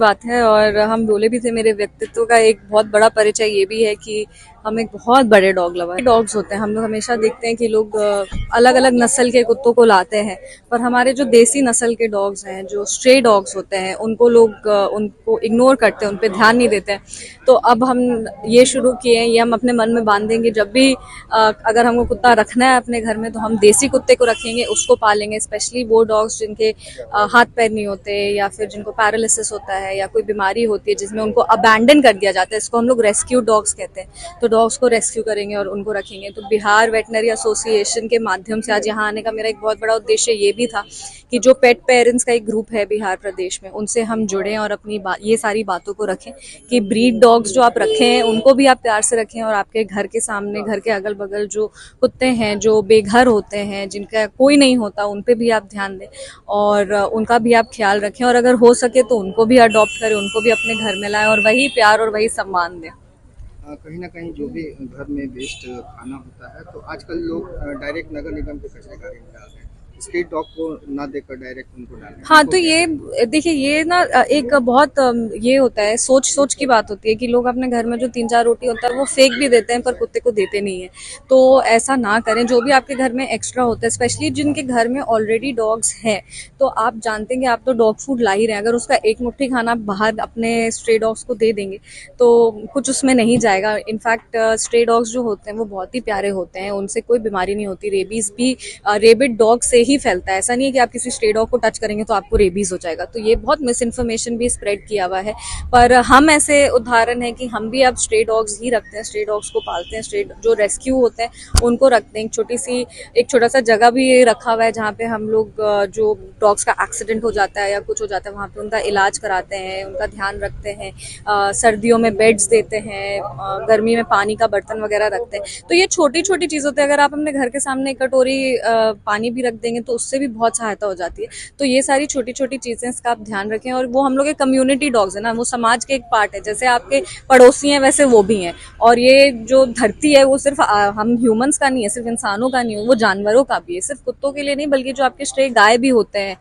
बात है और हम बोले भी थे, मेरे व्यक्तित्व का एक बहुत बड़ा परिचय ये भी है कि हम एक बहुत बड़े डॉग लवर। डॉग्स होते हैं, हम लोग हमेशा देखते हैं कि लोग अलग अलग नस्ल के कुत्तों को लाते हैं, पर हमारे जो देसी नस्ल के डॉग्स हैं, जो स्ट्रे डॉग्स होते हैं, उनको लोग उनको इग्नोर करते हैं, उन पर ध्यान नहीं देते हैं। तो अब हम ये शुरू किए हैं, ये हम अपने मन में बांध देंगे, जब भी अगर हमको कुत्ता रखना है अपने घर में तो हम देसी कुत्ते को रखेंगे, उसको पालेंगे। स्पेशली वो डॉग्स जिनके हाथ पैर नहीं होते, या फिर जिनको पैरालिसिस होता है, या कोई बीमारी होती है जिसमें उनको अबैंडन कर दिया जाता है, इसको हम लोग रेस्क्यू डॉग्स कहते हैं। तो डॉग्स को रेस्क्यू करेंगे और उनको रखेंगे। तो बिहार वेटनरी एसोसिएशन के माध्यम से आज यहाँ आने का मेरा एक बहुत बड़ा उद्देश्य ये भी था कि जो पेट पेरेंट्स का एक ग्रुप है बिहार प्रदेश में, उनसे हम जुड़ें और अपनी ये सारी बातों को रखें कि ब्रीड डॉग्स जो आप रखे हैं उनको भी आप प्यार से रखें, और आपके घर के सामने, घर के अगल बगल जो कुत्ते हैं जो बेघर होते हैं, जिनका कोई नहीं होता, उन पे भी आप ध्यान दें और उनका भी आप ख्याल रखें। और अगर हो सके तो उनको भी अडॉप्ट करें, उनको भी अपने घर में लाएं और वही प्यार और वही सम्मान दें। कहीं ना कहीं जो भी घर में वेस्ट खाना होता है, तो आजकल लोग डायरेक्ट नगर निगम के कचरे गाड़ी में डाल रहे हैं, स्ट्रीट डॉग को ना देकर डायरेक्ट उनको डाल रहे हैं। हाँ, उनको तो क्या ये देखिए, ये ना एक बहुत ये होता है, सोच की बात होती है कि लोग अपने घर में जो 3-4 रोटी होता है वो फेंक भी देते हैं, पर कुत्ते को देते नहीं है। तो ऐसा ना करें। जो भी आपके घर में एक्स्ट्रा होता है, स्पेशली जिनके घर में ऑलरेडी डॉग्स हैं, तो आप जानते हैं कि आप तो डॉग फूड ला ही रहे हैं, अगर उसका एक मुट्ठी खाना बाहर अपने स्ट्रे डॉग्स को दे देंगे तो कुछ उसमें नहीं जाएगा। इनफैक्ट स्ट्रे डॉग्स जो होते हैं वो बहुत ही प्यारे होते हैं, उनसे कोई बीमारी नहीं होती। रेबीज भी रेबिड डॉग से ही फैलता है। ऐसा नहीं है कि आप किसी स्ट्रे डॉग को टच करेंगे तो आपको रेबीज हो जाएगा। तो ये बहुत मिस इन्फॉर्मेशन भी स्प्रेड किया हुआ है, पर हम ऐसे उदाहरण है कि हम भी अब स्ट्रे डॉग्स ही रखते हैं, स्ट्रे डॉग्स को पालते हैं, स्ट्रे जो रेस्क्यू होते हैं उनको रखते हैं। एक छोटा सा जगह भी रखा हुआ है जहाँ पे हम लोग जो डॉग्स का एक्सीडेंट हो जाता है या कुछ हो जाता है, वहाँ पे उनका इलाज कराते हैं, उनका ध्यान रखते हैं। सर्दियों में बेड्स देते हैं, गर्मी में पानी का बर्तन वगैरह रखते हैं। तो ये छोटी छोटी चीज़ होती है। अगर आप अपने घर के सामने एक कटोरी पानी भी रख देंगे तो उससे भी बहुत सहायता हो जाती है। तो ये सारी छोटी छोटी चीज़ें, इसका आप ध्यान रखें। और वो हम लोग के कम्युनिटी डॉग्स है ना, वो समाज के एक पार्ट है। जैसे आपके पड़ोसी हैं वैसे वो भी हैं। और ये जो धरती है वो सिर्फ हम ह्यूमंस का नहीं है, सिर्फ इंसानों का नहीं है, वो जानवरों का भी है। सिर्फ कुत्तों के लिए नहीं, बल्कि जो आपके स्ट्रे गाय भी होते हैं,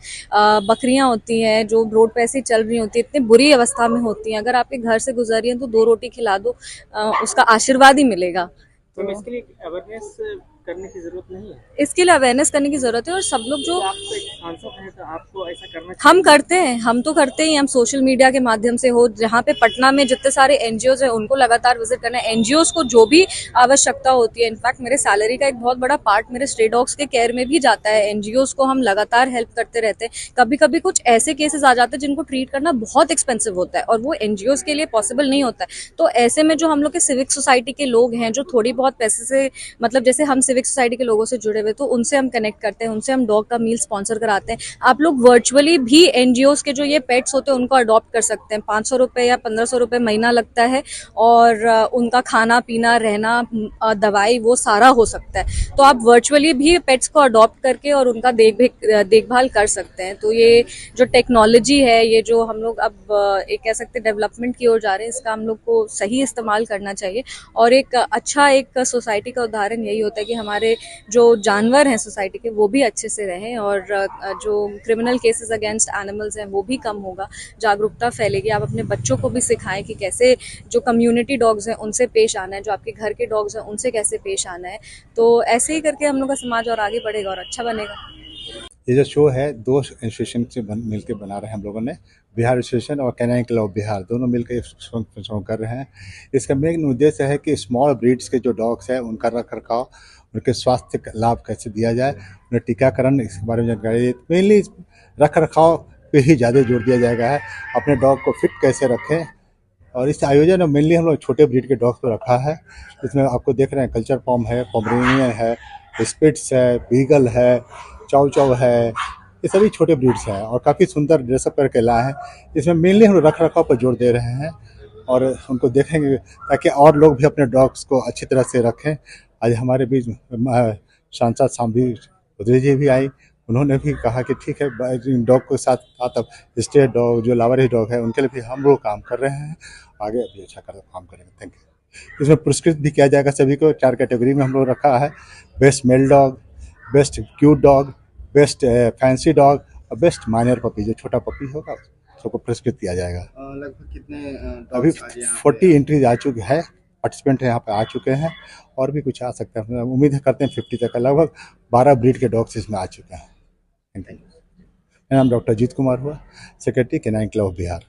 बकरियां होती हैं जो रोड पे ऐसी चल रही होती है, इतनी बुरी अवस्था में होती हैं, अगर आपके घर से गुजर रही हैं तो 2 रोटी खिला दो, उसका आशीर्वाद ही मिलेगा। तो इसके लिए अवेयरनेस करने की जरूरत नहीं है। इसके लिए अवेयरनेस करने की जरूरत है, और सब लोग जो आप तो एक सांसद हैं तो आपको ऐसा करना चाहिए। हम करते हैं, हम तो करते ही, हम सोशल मीडिया के माध्यम से हो, जहाँ पे पटना में जितने सारे एनजीओज हैं उनको लगातार विजिट करना है। एनजीओज को जो भी आवश्यकता होती है, इनफैक्ट मेरे सैलरी का एक बहुत बड़ा पार्ट मेरे स्ट्रे डॉग्स के केयर में भी जाता है। एनजीओज को हम लगातार हेल्प करते रहते हैं। कभी कभी कुछ ऐसे केसेस आ जाते हैं जिनको ट्रीट करना बहुत एक्सपेंसिव होता है और वो एनजीओज के लिए पॉसिबल नहीं होता है। तो ऐसे में जो हम लोग के सिविक सोसाइटी के लोग हैं, जो थोड़ी बहुत पैसे से, मतलब जैसे हम सिविक सोसाइटी के लोगों से जुड़े हुए, तो उनसे हम कनेक्ट करते हैं, उनसे हम डॉग का मील स्पॉन्सर कराते हैं। आप लोग वर्चुअली भी एनजीओज के जो ये पेट्स होते हैं उनको अडॉप्ट कर सकते हैं। 500 रुपये या 1500 रुपये महीना लगता है, और उनका खाना पीना, रहना, दवाई, वो सारा हो सकता है। तो आप वर्चुअली भी पेट्स को अडॉप्ट करके और उनका देखभाल कर सकते हैं। तो ये जो टेक्नोलॉजी है, ये जो हम लोग अब एक कह सकते हैं डेवलपमेंट की ओर जा रहे हैं, इसका हम लोग को सही इस्तेमाल करना चाहिए। और एक अच्छा एक सोसाइटी का उदाहरण यही होता है कि हमारे जो जानवर हैं सोसाइटी के, वो भी अच्छे से रहें, और जो क्रिमिनल केसेस अगेंस्ट एनिमल्स हैं वो भी कम होगा, जागरूकता फैलेगी। आप अपने बच्चों को भी सिखाएं कि कैसे जो कम्युनिटी डॉग्स हैं उनसे पेश आना है, जो आपके घर के डॉग्स हैं उनसे कैसे पेश आना है। तो ऐसे ही करके हम लोग का समाज और आगे बढ़ेगा और अच्छा बनेगा। ये जो शो है 2 इंस्टीट्यूशन से मिलकर बना रहे हैं हम लोगों ने, बिहार एसोसिएशन और कैनाइन क्लब ऑफ बिहार, दोनों मिलकर शो कर रहे हैं। इसका मेन उद्देश्य है कि स्मॉल ब्रीड्स के जो डॉग्स हैं उनका रख रखाव, उनके स्वास्थ्य का लाभ कैसे दिया जाए, उन्हें टीकाकरण, इसके बारे में जानकारी। मेनली रख रखाव पे ही ज़्यादा जोर दिया जाएगा है, अपने डॉग को फिट कैसे रखें। और इस आयोजन में मेनली हम लोग छोटे ब्रीड के डॉग्स को रखा है। इसमें आपको देख रहे हैं कल्चर पॉम है, पोमेरेनियन है, स्पिट्स है, बीगल है, चाउ चाउ है, ये सभी छोटे ब्रीड्स हैं और काफ़ी सुंदर ड्रेसअप करके लाए हैं। इसमें मेनली हम रख रखाव पर जोर दे रहे हैं और उनको देखेंगे ताकि और लोग भी अपने डॉग्स को अच्छी तरह से रखें। आज हमारे बीच सांसद शाम्भी चौधरी जी भी आई, उन्होंने भी कहा कि ठीक है, डॉग के साथ साथ अब स्ट्रेट डॉग, जो लावारिस डॉग है, उनके लिए भी हम लोग काम कर रहे हैं, आगे भी अच्छा कर काम करेंगे। Thank you. इसमें पुरस्कृत भी किया जाएगा सभी को। 4 कैटेगरी में हम लोग रखा है, best male dog, best cute dog, best fancy dog और बेस्ट माइनर पपी, जो छोटा पपी होगा। सबको पुरस्कृत किया जाएगा। लगभग कितने अभी dogs आज यहाँ पे 40 एंट्रीज आ चुके हैं, पार्टिसिपेंट यहाँ पे आ चुके हैं और भी कुछ आ सकते हैं। उम्मीद करते हैं 50 तक का, लगभग 12 ब्रीड के डॉग्स इसमें आ चुके हैं। Thank you. मेरा नाम डॉक्टर अजीत कुमार हुआ, secretary canine club of Bihar.